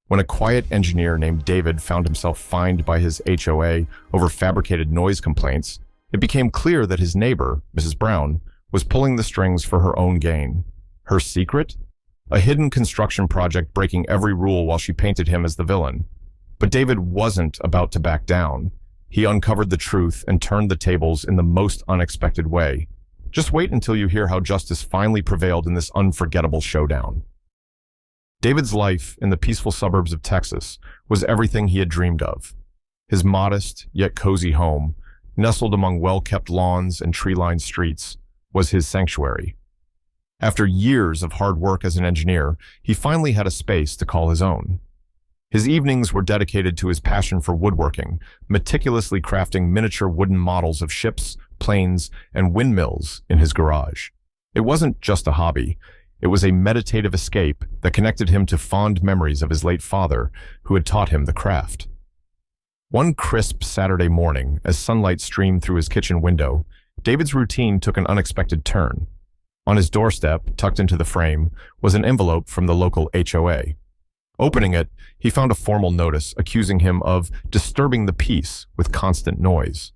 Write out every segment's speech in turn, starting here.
When a quiet engineer named David found himself fined by his HOA over fabricated noise complaints, it became clear that his neighbor, Mrs. Brown, was pulling the strings for her own gain. Her secret? A hidden construction project breaking every rule while she painted him as the villain. But David wasn't about to back down. He uncovered the truth and turned the tables in the most unexpected way. Just wait until you hear how justice finally prevailed in this unforgettable showdown. David's life in the peaceful suburbs of Texas was everything he had dreamed of. His modest, yet cozy home, nestled among well-kept lawns and tree-lined streets, was his sanctuary. After years of hard work as an engineer, he finally had a space to call his own. His evenings were dedicated to his passion for woodworking, meticulously crafting miniature wooden models of ships, planes, and windmills in his garage. It wasn't just a hobby. It was a meditative escape that connected him to fond memories of his late father, who had taught him the craft. One crisp Saturday morning, as sunlight streamed through his kitchen window, David's routine took an unexpected turn. On his doorstep, tucked into the frame, was an envelope from the local HOA. Opening it, he found a formal notice accusing him of disturbing the peace with constant noise.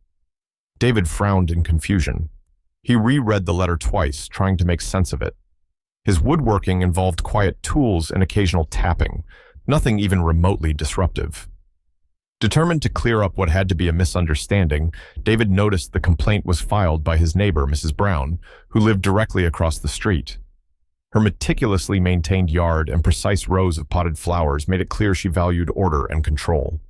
David frowned in confusion. He reread the letter twice, trying to make sense of it. His woodworking involved quiet tools and occasional tapping, nothing even remotely disruptive. Determined to clear up what had to be a misunderstanding, David noticed the complaint was filed by his neighbor, Mrs. Brown, who lived directly across the street. Her meticulously maintained yard and precise rows of potted flowers made it clear she valued order and control.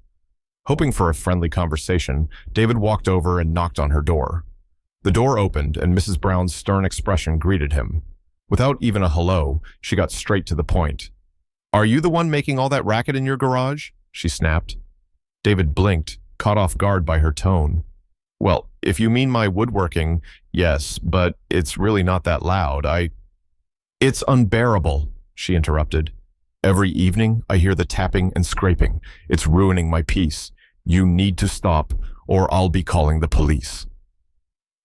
Hoping for a friendly conversation, David walked over and knocked on her door. The door opened, and Mrs. Brown's stern expression greeted him. Without even a hello, she got straight to the point. "Are you the one making all that racket in your garage?" she snapped. David blinked, caught off guard by her tone. "Well, if you mean my woodworking, yes, but it's really not that loud. It's unbearable," she interrupted. "Every evening, I hear the tapping and scraping. It's ruining my peace. You need to stop, or I'll be calling the police."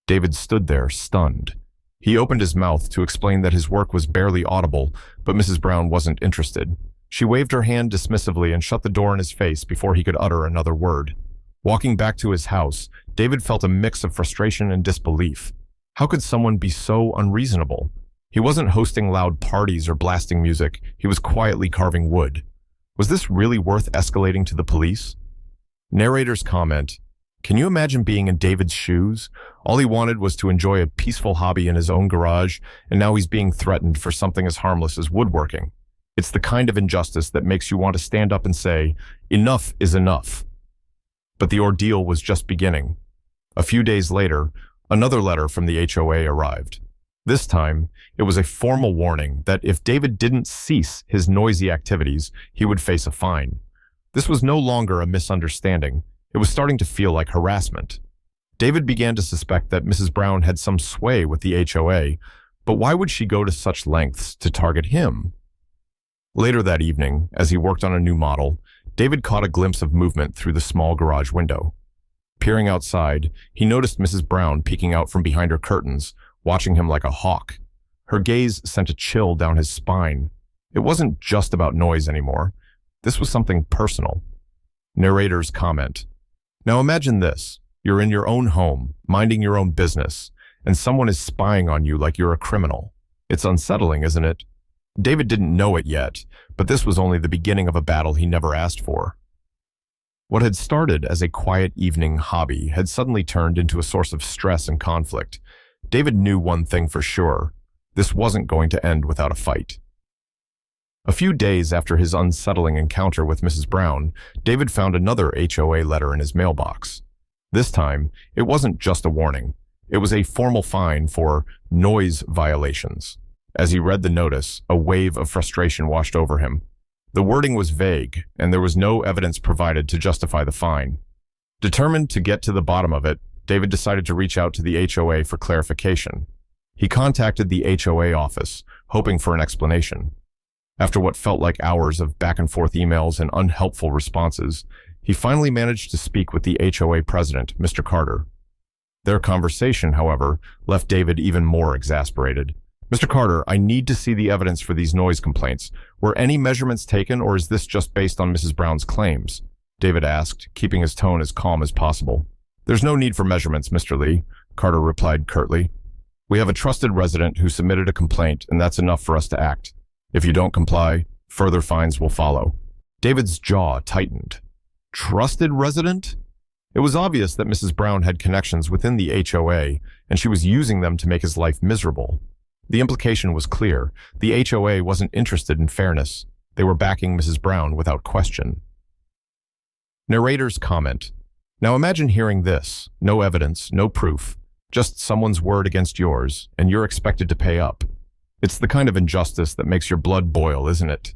David stood there, stunned. He opened his mouth to explain that his work was barely audible, but Mrs. Brown wasn't interested. She waved her hand dismissively and shut the door in his face before he could utter another word. Walking back to his house, David felt a mix of frustration and disbelief. How could someone be so unreasonable? He wasn't hosting loud parties or blasting music. He was quietly carving wood. Was this really worth escalating to the police? Narrator's comment: "Can you imagine being in David's shoes? All he wanted was to enjoy a peaceful hobby in his own garage, and now he's being threatened for something as harmless as woodworking. It's the kind of injustice that makes you want to stand up and say, 'Enough is enough.'" But the ordeal was just beginning. A few days later, another letter from the HOA arrived. This time, it was a formal warning that if David didn't cease his noisy activities, he would face a fine. This was no longer a misunderstanding. It was starting to feel like harassment. David began to suspect that Mrs. Brown had some sway with the HOA, but why would she go to such lengths to target him? Later that evening, as he worked on a new model, David caught a glimpse of movement through the small garage window. Peering outside, he noticed Mrs. Brown peeking out from behind her curtains, watching him like a hawk. Her gaze sent a chill down his spine. It wasn't just about noise anymore. This was something personal. Narrator's comment: "Now imagine this. You're in your own home, minding your own business, and someone is spying on you like you're a criminal. It's unsettling, isn't it?" David didn't know it yet, but this was only the beginning of a battle he never asked for. What had started as a quiet evening hobby had suddenly turned into a source of stress and conflict. David knew one thing for sure: this wasn't going to end without a fight. A few days after his unsettling encounter with Mrs. Brown, David found another HOA letter in his mailbox. This time, it wasn't just a warning. It was a formal fine for noise violations. As he read the notice, a wave of frustration washed over him. The wording was vague, and there was no evidence provided to justify the fine. Determined to get to the bottom of it, David decided to reach out to the HOA for clarification. He contacted the HOA office, hoping for an explanation. After what felt like hours of back-and-forth emails and unhelpful responses, he finally managed to speak with the HOA president, Mr. Carter. Their conversation, however, left David even more exasperated. Mr. Carter, I need to see the evidence for these noise complaints. Were any measurements taken, or is this just based on Mrs. Brown's claims? David asked, keeping his tone as calm as possible. There's no need for measurements, Mr. Lee, Carter replied curtly. We have a trusted resident who submitted a complaint, and that's enough for us to act. If you don't comply, further fines will follow. David's jaw tightened. Trusted resident? It was obvious that Mrs. Brown had connections within the HOA, and she was using them to make his life miserable. The implication was clear. The HOA wasn't interested in fairness. They were backing Mrs. Brown without question. Narrator's comment. Now imagine hearing this. No evidence, no proof. Just someone's word against yours, and you're expected to pay up. It's the kind of injustice that makes your blood boil, isn't it?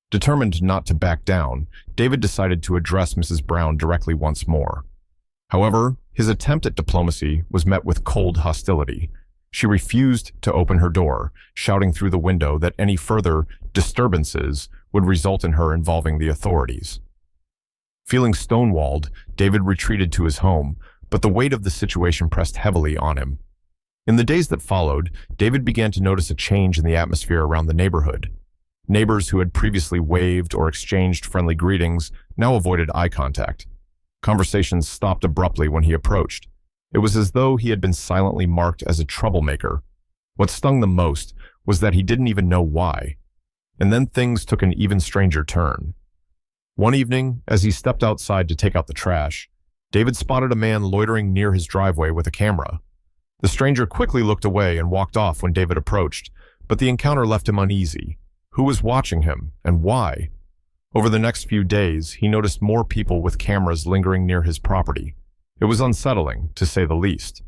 Determined not to back down, David decided to address Mrs. Brown directly once more. However, his attempt at diplomacy was met with cold hostility. She refused to open her door, shouting through the window that any further disturbances would result in her involving the authorities. Feeling stonewalled, David retreated to his home, but the weight of the situation pressed heavily on him. In the days that followed, David began to notice a change in the atmosphere around the neighborhood. Neighbors who had previously waved or exchanged friendly greetings now avoided eye contact. Conversations stopped abruptly when he approached. It was as though he had been silently marked as a troublemaker. What stung the most was that he didn't even know why. And then things took an even stranger turn. One evening, as he stepped outside to take out the trash, David spotted a man loitering near his driveway with a camera. The stranger quickly looked away and walked off when David approached, but the encounter left him uneasy. Who was watching him, and why? Over the next few days, he noticed more people with cameras lingering near his property. It was unsettling, to say the least.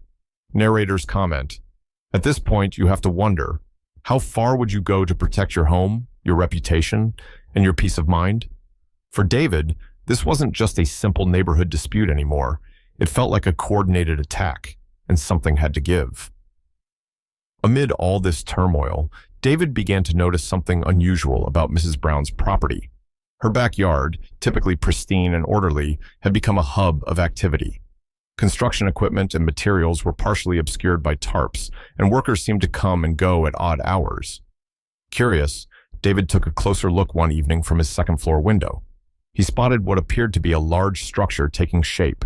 Narrator's comment. At this point, you have to wonder, how far would you go to protect your home, your reputation, and your peace of mind? For David, this wasn't just a simple neighborhood dispute anymore. It felt like a coordinated attack, and something had to give. Amid all this turmoil, David began to notice something unusual about Mrs. Brown's property. Her backyard, typically pristine and orderly, had become a hub of activity. Construction equipment and materials were partially obscured by tarps, and workers seemed to come and go at odd hours. Curious, David took a closer look one evening from his second-floor window. He spotted what appeared to be a large structure taking shape,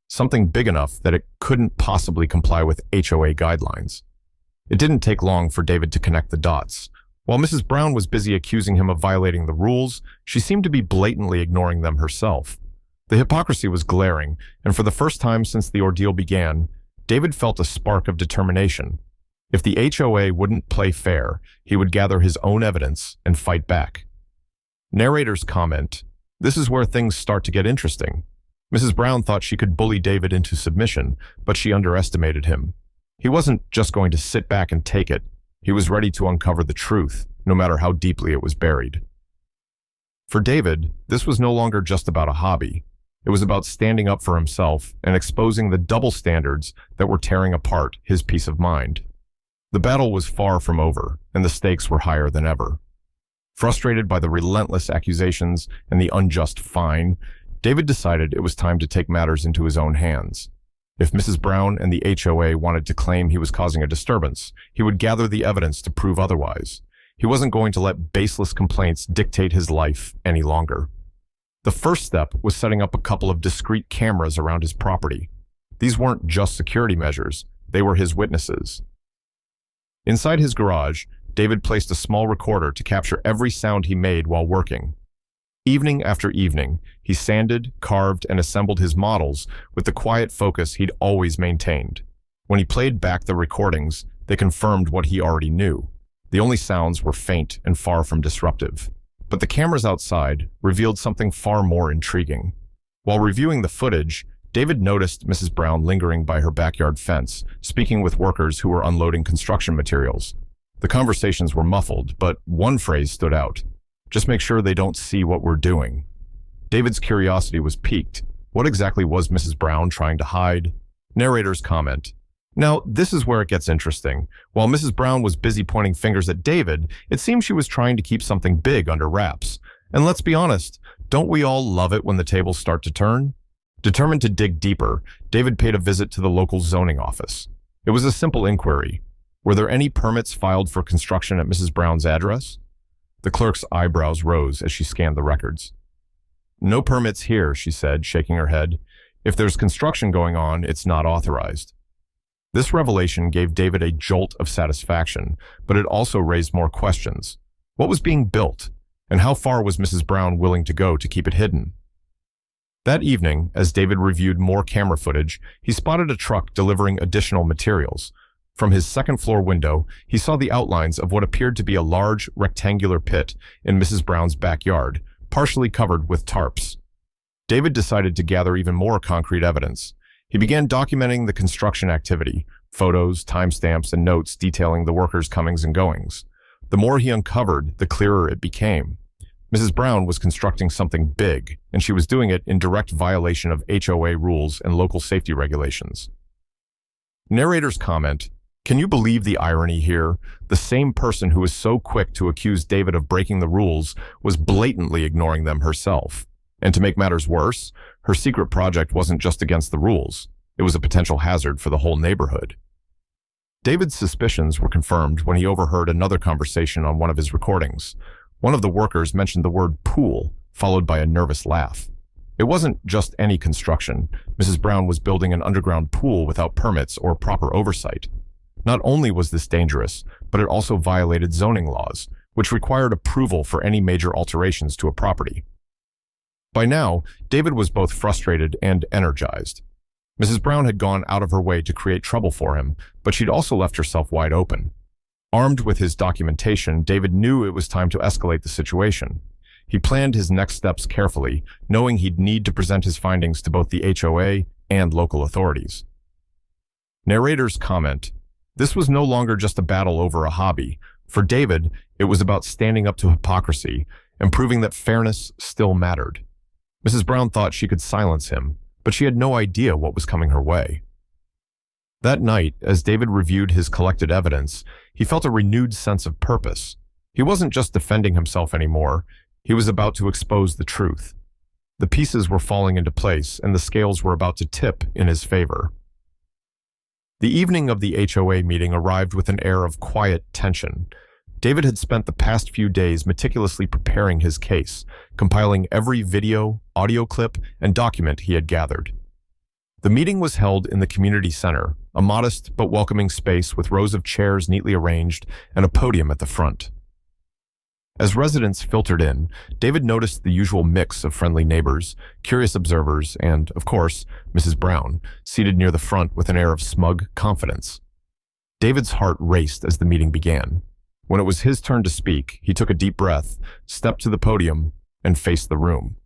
something big enough that it couldn't possibly comply with HOA guidelines. It didn't take long for David to connect the dots. While Mrs. Brown was busy accusing him of violating the rules, she seemed to be blatantly ignoring them herself. The hypocrisy was glaring, and for the first time since the ordeal began, David felt a spark of determination. If the HOA wouldn't play fair, he would gather his own evidence and fight back. Narrator's comment. This is where things start to get interesting. Mrs. Brown thought she could bully David into submission, but she underestimated him. He wasn't just going to sit back and take it. He was ready to uncover the truth, no matter how deeply it was buried. For David, this was no longer just about a hobby. It was about standing up for himself and exposing the double standards that were tearing apart his peace of mind. The battle was far from over, and the stakes were higher than ever. Frustrated by the relentless accusations and the unjust fine, David decided it was time to take matters into his own hands. If Mrs. Brown and the HOA wanted to claim he was causing a disturbance, he would gather the evidence to prove otherwise. He wasn't going to let baseless complaints dictate his life any longer. The first step was setting up a couple of discreet cameras around his property. These weren't just security measures, they were his witnesses. Inside his garage, David placed a small recorder to capture every sound he made while working. Evening after evening, he sanded, carved, and assembled his models with the quiet focus he'd always maintained. When he played back the recordings, they confirmed what he already knew. The only sounds were faint and far from disruptive. But the cameras outside revealed something far more intriguing. While reviewing the footage, David noticed Mrs. Brown lingering by her backyard fence, speaking with workers who were unloading construction materials. The conversations were muffled, but one phrase stood out. Just make sure they don't see what we're doing. David's curiosity was piqued. What exactly was Mrs. Brown trying to hide? Narrator's comment. Now, this is where it gets interesting. While Mrs. Brown was busy pointing fingers at David, it seems she was trying to keep something big under wraps. And let's be honest, don't we all love it when the tables start to turn? Determined to dig deeper, David paid a visit to the local zoning office. It was a simple inquiry. Were there any permits filed for construction at Mrs. Brown's address? The clerk's eyebrows rose as she scanned the records. No permits here, she said, shaking her head. If there's construction going on, it's not authorized. This revelation gave David a jolt of satisfaction, but it also raised more questions. What was being built, and how far was Mrs. Brown willing to go to keep it hidden? That evening, as David reviewed more camera footage, he spotted a truck delivering additional materials. From his second-floor window, he saw the outlines of what appeared to be a large, rectangular pit in Mrs. Brown's backyard, partially covered with tarps. David decided to gather even more concrete evidence. He began documenting the construction activity, photos, timestamps, and notes detailing the workers' comings and goings. The more he uncovered, the clearer it became. Mrs. Brown was constructing something big, and she was doing it in direct violation of HOA rules and local safety regulations. Narrator's comment, "Can you believe the irony here? The same person who was so quick to accuse David of breaking the rules was blatantly ignoring them herself. And to make matters worse, her secret project wasn't just against the rules. It was a potential hazard for the whole neighborhood." David's suspicions were confirmed when he overheard another conversation on one of his recordings. One of the workers mentioned the word pool, followed by a nervous laugh. It wasn't just any construction. Mrs. Brown was building an underground pool without permits or proper oversight. Not only was this dangerous, but it also violated zoning laws, which required approval for any major alterations to a property. By now, David was both frustrated and energized. Mrs. Brown had gone out of her way to create trouble for him, but she'd also left herself wide open. Armed with his documentation, David knew it was time to escalate the situation. He planned his next steps carefully, knowing he'd need to present his findings to both the HOA and local authorities. Narrator's comment, "This was no longer just a battle over a hobby. For David, it was about standing up to hypocrisy and proving that fairness still mattered." Mrs. Brown thought she could silence him, but she had no idea what was coming her way. That night, as David reviewed his collected evidence, he felt a renewed sense of purpose. He wasn't just defending himself anymore. He was about to expose the truth. The pieces were falling into place, and the scales were about to tip in his favor. The evening of the HOA meeting arrived with an air of quiet tension. David had spent the past few days meticulously preparing his case, compiling every video, audio clip, and document he had gathered. The meeting was held in the community center, a modest but welcoming space with rows of chairs neatly arranged and a podium at the front. As residents filtered in, David noticed the usual mix of friendly neighbors, curious observers, and, of course, Mrs. Brown, seated near the front with an air of smug confidence. David's heart raced as the meeting began. When it was his turn to speak, he took a deep breath, stepped to the podium, and faced the room.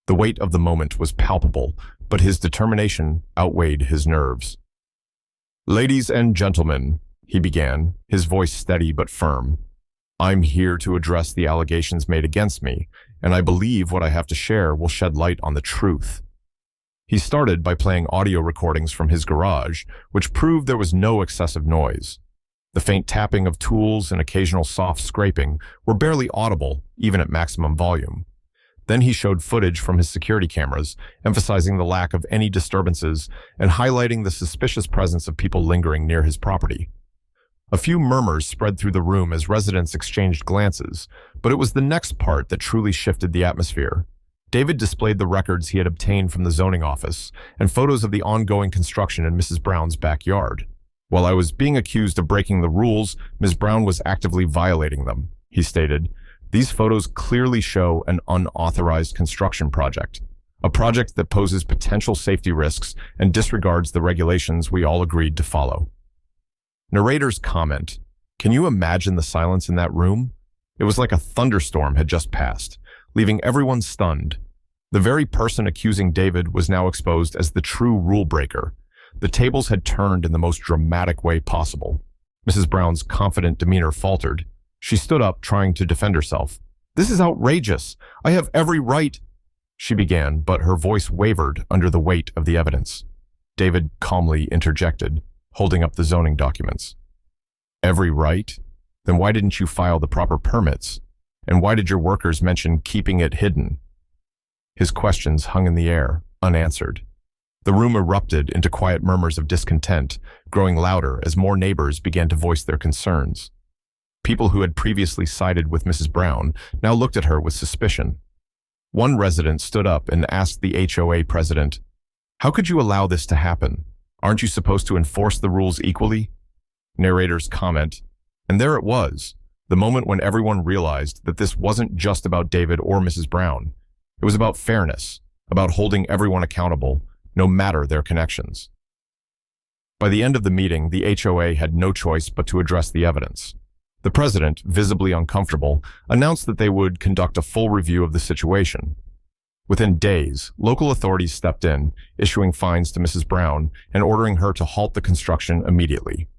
The weight of the moment was palpable, but his determination outweighed his nerves. "Ladies and gentlemen," he began, his voice steady but firm, "I'm here to address the allegations made against me, and I believe what I have to share will shed light on the truth." He started by playing audio recordings from his garage, which proved there was no excessive noise. The faint tapping of tools and occasional soft scraping were barely audible, even at maximum volume. Then he showed footage from his security cameras, emphasizing the lack of any disturbances and highlighting the suspicious presence of people lingering near his property. A few murmurs spread through the room as residents exchanged glances, but it was the next part that truly shifted the atmosphere. David displayed the records he had obtained from the zoning office and photos of the ongoing construction in Mrs. Brown's backyard. "While I was being accused of breaking the rules, Ms. Brown was actively violating them," he stated. "These photos clearly show an unauthorized construction project, a project that poses potential safety risks and disregards the regulations we all agreed to follow." Narrator's comment, "Can you imagine the silence in that room? It was like a thunderstorm had just passed, leaving everyone stunned. The very person accusing David was now exposed as the true rule breaker. The tables had turned in the most dramatic way possible." Mrs. Brown's confident demeanor faltered. She stood up, trying to defend herself. "This is outrageous. I have every right," she began, but her voice wavered under the weight of the evidence. David calmly interjected, holding up the zoning documents. "Every right? Then why didn't you file the proper permits? And why did your workers mention keeping it hidden?" His questions hung in the air, unanswered. The room erupted into quiet murmurs of discontent, growing louder as more neighbors began to voice their concerns. People who had previously sided with Mrs. Brown now looked at her with suspicion. One resident stood up and asked the HOA president, "How could you allow this to happen? Aren't you supposed to enforce the rules equally?" Narrator's comment, and there it was, the moment when everyone realized that this wasn't just about David or Mrs. Brown. It was about fairness, about holding everyone accountable, no matter their connections. By the end of the meeting, the HOA had no choice but to address the evidence. The president, visibly uncomfortable, announced that they would conduct a full review of the situation. Within days, local authorities stepped in, issuing fines to Mrs. Brown and ordering her to halt the construction immediately.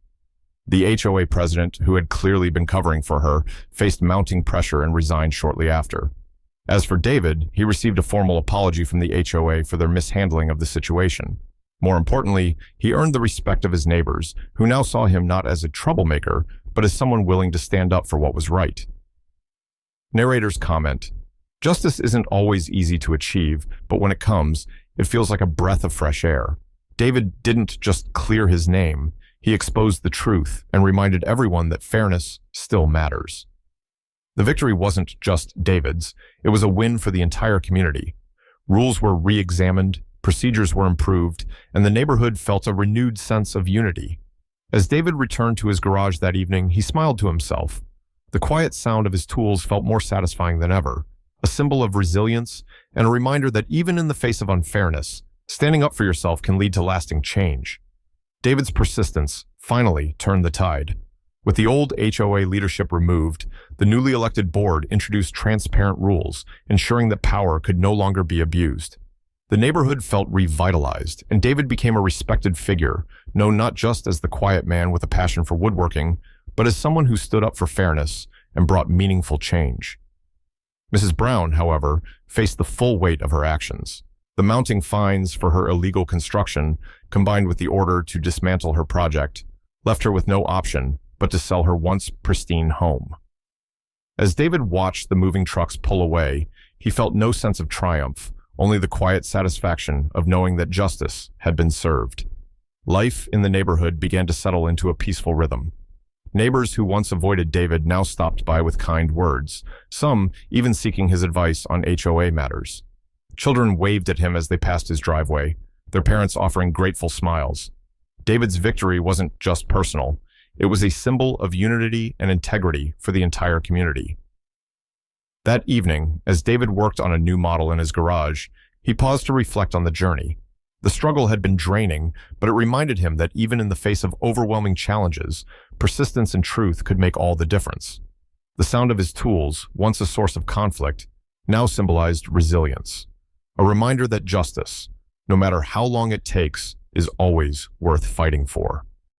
The HOA president, who had clearly been covering for her, faced mounting pressure and resigned shortly after. As for David, he received a formal apology from the HOA for their mishandling of the situation. More importantly, he earned the respect of his neighbors, who now saw him not as a troublemaker, but as someone willing to stand up for what was right. Narrator's comment, "Justice isn't always easy to achieve, but when it comes, it feels like a breath of fresh air." David didn't just clear his name, he exposed the truth and reminded everyone that fairness still matters. The victory wasn't just David's, it was a win for the entire community. Rules were re-examined, procedures were improved, and the neighborhood felt a renewed sense of unity. As David returned to his garage that evening, he smiled to himself. The quiet sound of his tools felt more satisfying than ever, a symbol of resilience and a reminder that even in the face of unfairness, standing up for yourself can lead to lasting change. David's persistence finally turned the tide. With the old HOA leadership removed, the newly elected board introduced transparent rules, ensuring that power could no longer be abused. The neighborhood felt revitalized, and David became a respected figure, known not just as the quiet man with a passion for woodworking, but as someone who stood up for fairness and brought meaningful change. Mrs. Brown, however, faced the full weight of her actions. The mounting fines for her illegal construction, combined with the order to dismantle her project, left her with no option but to sell her once pristine home. As David watched the moving trucks pull away, he felt no sense of triumph, only the quiet satisfaction of knowing that justice had been served. Life in the neighborhood began to settle into a peaceful rhythm. Neighbors who once avoided David now stopped by with kind words, some even seeking his advice on HOA matters. Children waved at him as they passed his driveway, their parents offering grateful smiles. David's victory wasn't just personal, it was a symbol of unity and integrity for the entire community. That evening, as David worked on a new model in his garage, he paused to reflect on the journey. The struggle had been draining, but it reminded him that even in the face of overwhelming challenges, persistence and truth could make all the difference. The sound of his tools, once a source of conflict, now symbolized resilience, a reminder that justice, no matter how long it takes, is always worth fighting for.